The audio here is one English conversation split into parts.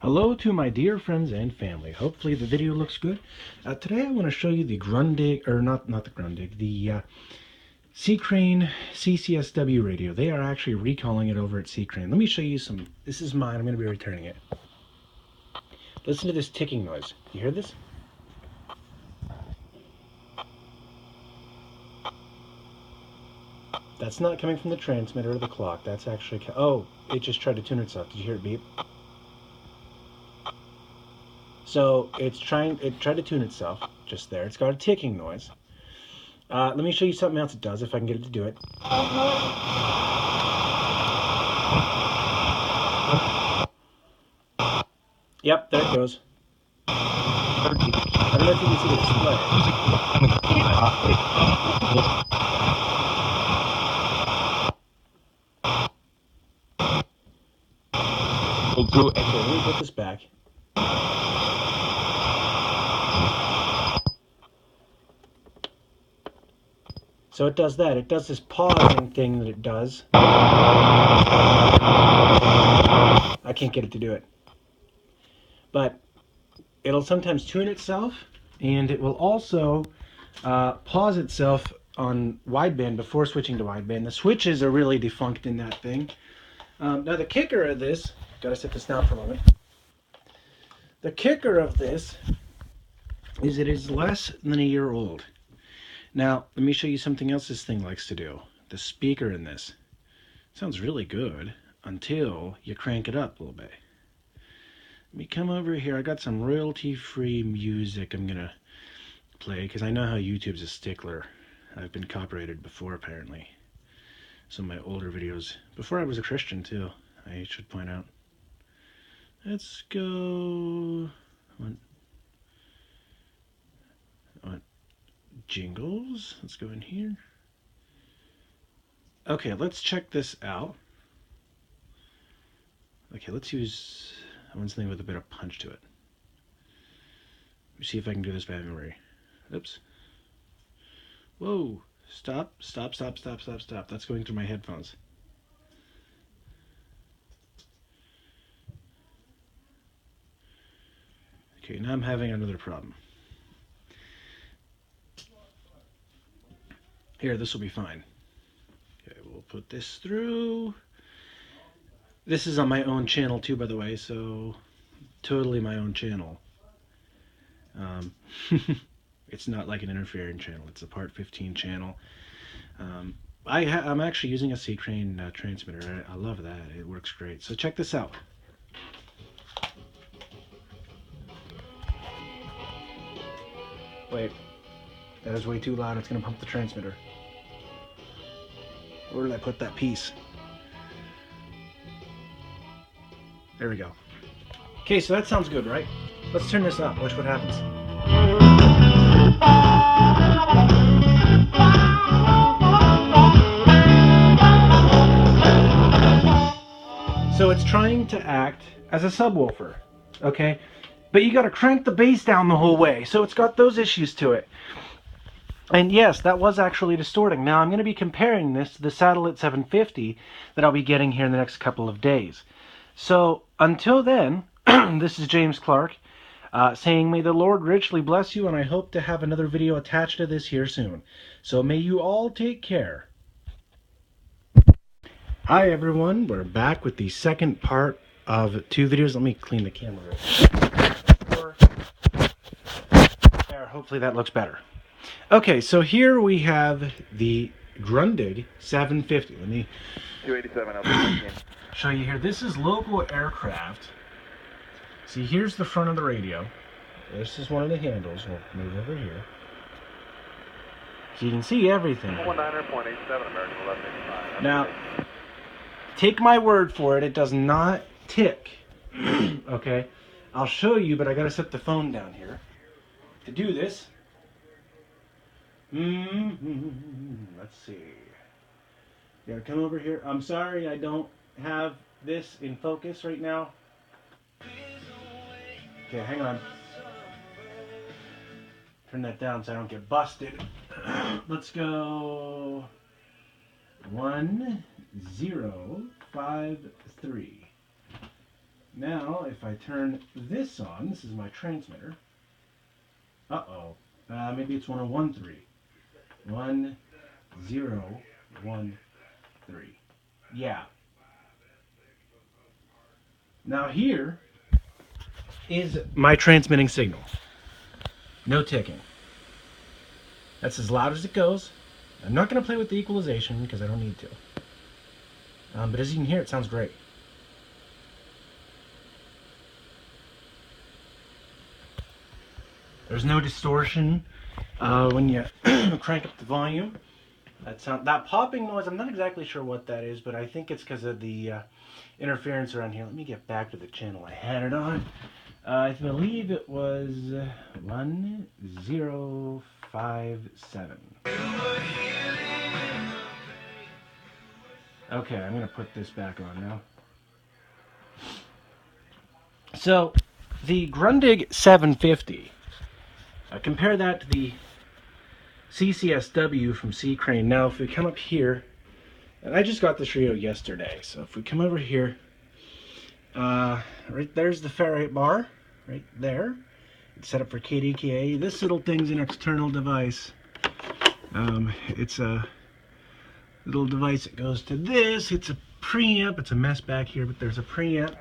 Hello to my dear friends and family. Hopefully the video looks good. Today I want to show you the Grundig, or not the Grundig, the Ccrane CCSW radio. They are actually recalling it over at Ccrane. Let me show you some. This is mine. I'm going to be returning it. Listen to this ticking noise. You hear this? That's not coming from the transmitter or the clock. That's actually... Oh, it just tried to tune itself. Did you hear it beep? So it tried to tune itself just there. It's got a ticking noise. Let me show you something else it does, if I can get it to do it. Yep, there it goes. I don't know if you can see the display. Okay, let me put this back. So it does that. It does this pausing thing that it does. I can't get it to do it. But it'll sometimes tune itself, and it will also pause itself on wideband before switching to wideband. The switches are really defunct in that thing. Now the kicker of this, gotta set this down for a moment. The kicker of this is it is less than a year old. Now, let me show you something else this thing likes to do. The speaker in this sounds really good until you crank it up a little bit. Let me come over here. I got some royalty-free music I'm gonna play because I know how YouTube's a stickler. I've been copyrighted before, apparently. Some of my older videos, before I was a Christian too, I should point out. Let's go... What? Jingles. Let's go in here. Okay, let's check this out. Okay, let's use... I want something with a bit of punch to it. Let me see if I can do this by memory. Oops. Whoa. Stop, stop, stop, stop, stop, stop. That's going through my headphones. Okay, now I'm having another problem. Here, this will be fine. Okay, we'll put this through. This is on my own channel too, by the way, so totally my own channel. It's not like an interfering channel. It's a Part 15 channel. I'm actually using a Ccrane transmitter. I love that. It works great. So check this out. Wait, that is way too loud. It's going to pump the transmitter. Where did I put that piece? There we go. Okay, so that sounds good, right? Let's turn this up. Watch what happens. So it's trying to act as a subwoofer, okay? But you got to crank the bass down the whole way, so it's got those issues to it. And yes, that was actually distorting. Now I'm going to be comparing this to the Satellit 750 that I'll be getting here in the next couple of days. So until then, this is James Clark saying, may the Lord richly bless you, and I hope to have another video attached to this here soon. So may you all take care. Hi everyone, we're back with the second part of 2 videos. Let me clean the camera. There, hopefully that looks better. Okay, so here we have the Grundig 750. Let me 287 show you here. This is local aircraft. See, here's the front of the radio. This is one of the handles. We'll move over here. So you can see everything. 19.87 American 1185. Now, take my word for it, it does not tick. Okay? I'll show you, but I gotta set the phone down here. To do this, let's see. You gotta come over here. I'm sorry I don't have this in focus right now. Okay, hang on. Turn that down so I don't get busted. Let's go 1053. Now, if I turn this on, this is my transmitter. Uh-oh. Maybe it's 1013. 1013. Yeah. Now here is my transmitting signal. No ticking. That's as loud as it goes. I'm not going to play with the equalization because I don't need to. But as you can hear, it sounds great. There's no distortion when you crank up the volume. That popping noise, I'm not exactly sure what that is, but I think it's because of the interference around here. Let me get back to the channel I had it on. I believe it was 1057. Okay, I'm going to put this back on now. So, the Grundig 750, compare that to the CCSW from Ccrane. Now, if we come up here, and I just got this radio yesterday, so if we come over here, right there's the ferrite bar, right there. It's set up for KDKA. This little thing's an external device. It's a little device that goes to this. It's a preamp. It's a mess back here, but there's a preamp.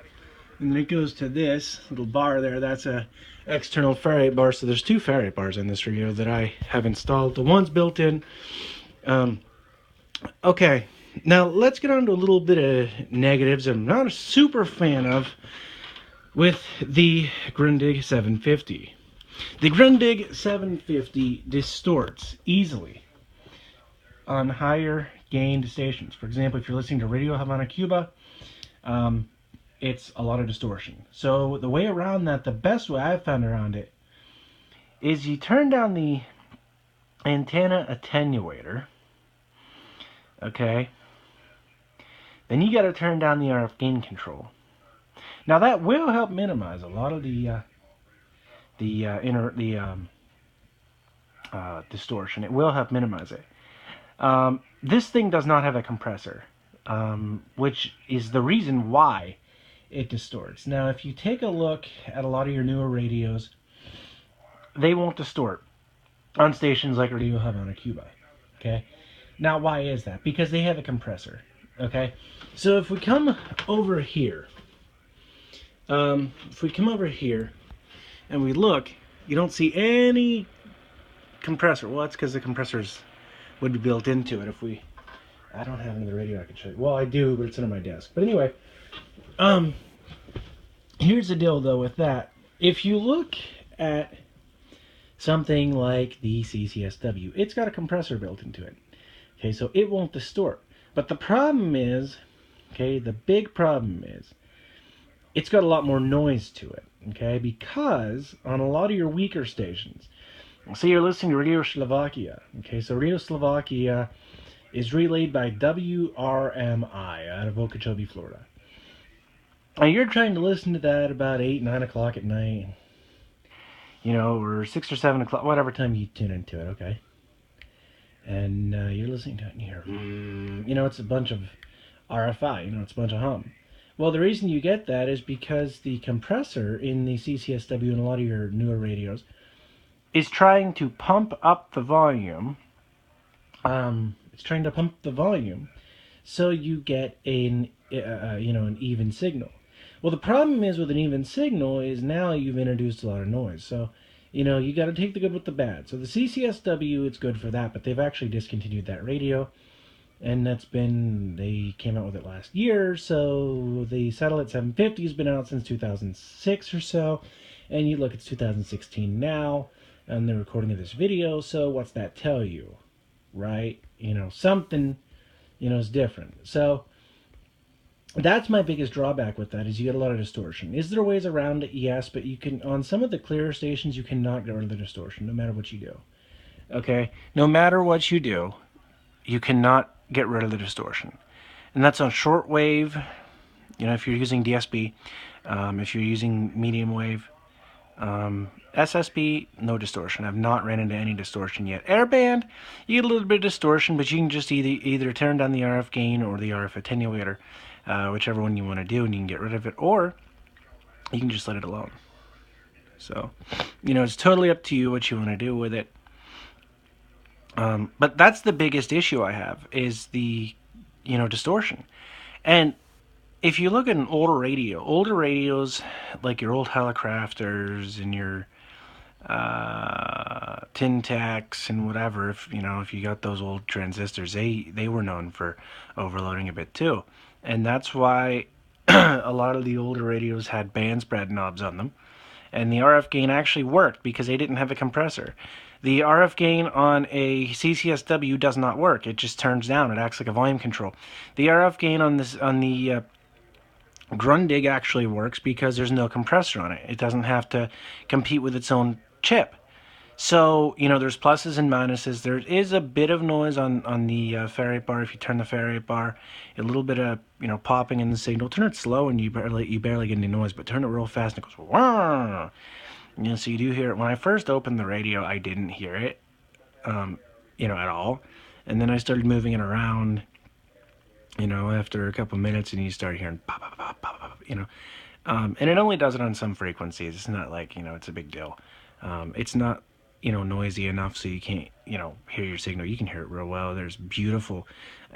And then it goes to this little bar there. That's a external ferrite bar. So there's two ferrite bars in this radio that I have installed. The one's built in. Okay, now let's get on to a little bit of negatives I'm not a super fan of with the Grundig 750. The Grundig 750 distorts easily on higher gained stations. For example, if you're listening to Radio Havana, Cuba, it's a lot of distortion. So the way around that, the best way I've found around it, is you turn down the antenna attenuator, okay? Then you got to turn down the RF gain control. Now that will help minimize a lot of the distortion. It will help minimize it. This thing does not have a compressor, which is the reason why it distorts. Now, if you take a look at a lot of your newer radios, they won't distort on stations like Radio Havana, Cuba. Okay. Now, why is that? Because they have a compressor. Okay. So if we come over here, and we look, you don't see any compressor. Well, that's because the compressors would be built into it. I don't have another radio I can show you. Well, I do, but it's under my desk. But anyway, here's the deal though with that. If you look at something like the CCSW, it's got a compressor built into it. Okay, so it won't distort. But the problem is, okay, the big problem is, it's got a lot more noise to it. Okay, because on a lot of your weaker stations, say you're listening to Radio Slovakia. Okay, so Radio Slovakia is relayed by WRMI out of Okeechobee, Florida. And you're trying to listen to that about 8, 9 o'clock at night, you know, or 6 or 7 o'clock, whatever time you tune into it, okay? And you're listening to it and you hear, you know, it's a bunch of RFI, you know, it's a bunch of hum. Well, the reason you get that is because the compressor in the CCSW and a lot of your newer radios is trying to pump up the volume. It's trying to pump the volume so you get an even signal. Well, the problem is with an even signal is now you've introduced a lot of noise. So, you know, you got to take the good with the bad. So the CCSW, it's good for that, but they've actually discontinued that radio. And they came out with it last year, so the Satellite 750 has been out since 2006 or so, and you look, it's 2016 now, and the recording of this video, so what's that tell you, right? You know, something, you know, is different. So, that's my biggest drawback with that, is you get a lot of distortion. Is there ways around it? Yes, but you can, on some of the clearer stations, you cannot get rid of the distortion, no matter what you do. Okay? No matter what you do, you cannot get rid of the distortion. And that's on shortwave, you know, if you're using DSB, if you're using medium wave, SSB, no distortion. I've not ran into any distortion yet. Airband, you get a little bit of distortion, but you can just either turn down the RF gain or the RF attenuator, whichever one you want to do, and you can get rid of it. Or you can just let it alone. So, it's totally up to you what you want to do with it. But that's the biggest issue I have is the, distortion. And if you look at an older radios, like your old Helicrafters and your tin tacks and whatever, if you got those old transistors, they were known for overloading a bit too, and that's why a lot of the older radios had band spread knobs on them, and the RF gain actually worked because they didn't have a compressor. The RF gain on a CCSW does not work. It just turns down. It acts like a volume control. The RF gain on the Grundig actually works because there's no compressor on it. It doesn't have to compete with its own chip. So, there's pluses and minuses. There is a bit of noise on the ferrite bar. If you turn the ferrite bar, a little bit of, popping in the signal. Turn it slow and you barely get any noise, but turn it real fast and it goes, wah! So you do hear it. When I first opened the radio, I didn't hear it, at all. And then I started moving it around, after a couple minutes, and you start hearing pop, pop, pop, pop, pop, and it only does it on some frequencies. It's not like, it's a big deal. It's not, noisy enough so you can't, hear your signal. You can hear it real well. There's beautiful,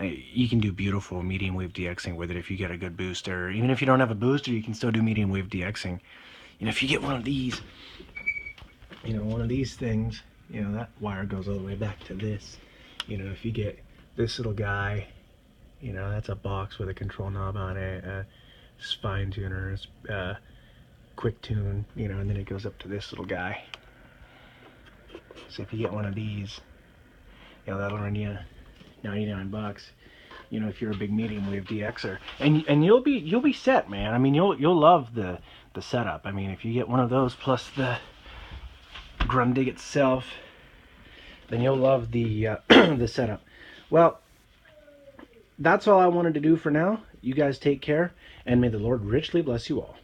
you can do beautiful medium wave DXing with it if you get a good booster. Even if you don't have a booster, you can still do medium wave DXing. If you get one of these, one of these things, that wire goes all the way back to this. If you get this little guy, that's a box with a control knob on it, spine tuner, quick tune, and then it goes up to this little guy. So if you get one of these, that'll run you $99. If you're a big medium wave DXer, and you'll be set, man. I mean, you'll love the setup. I mean, if you get one of those plus the Grundig itself, then you'll love the the setup. Well, that's all I wanted to do for now. You guys take care, and may the Lord richly bless you all.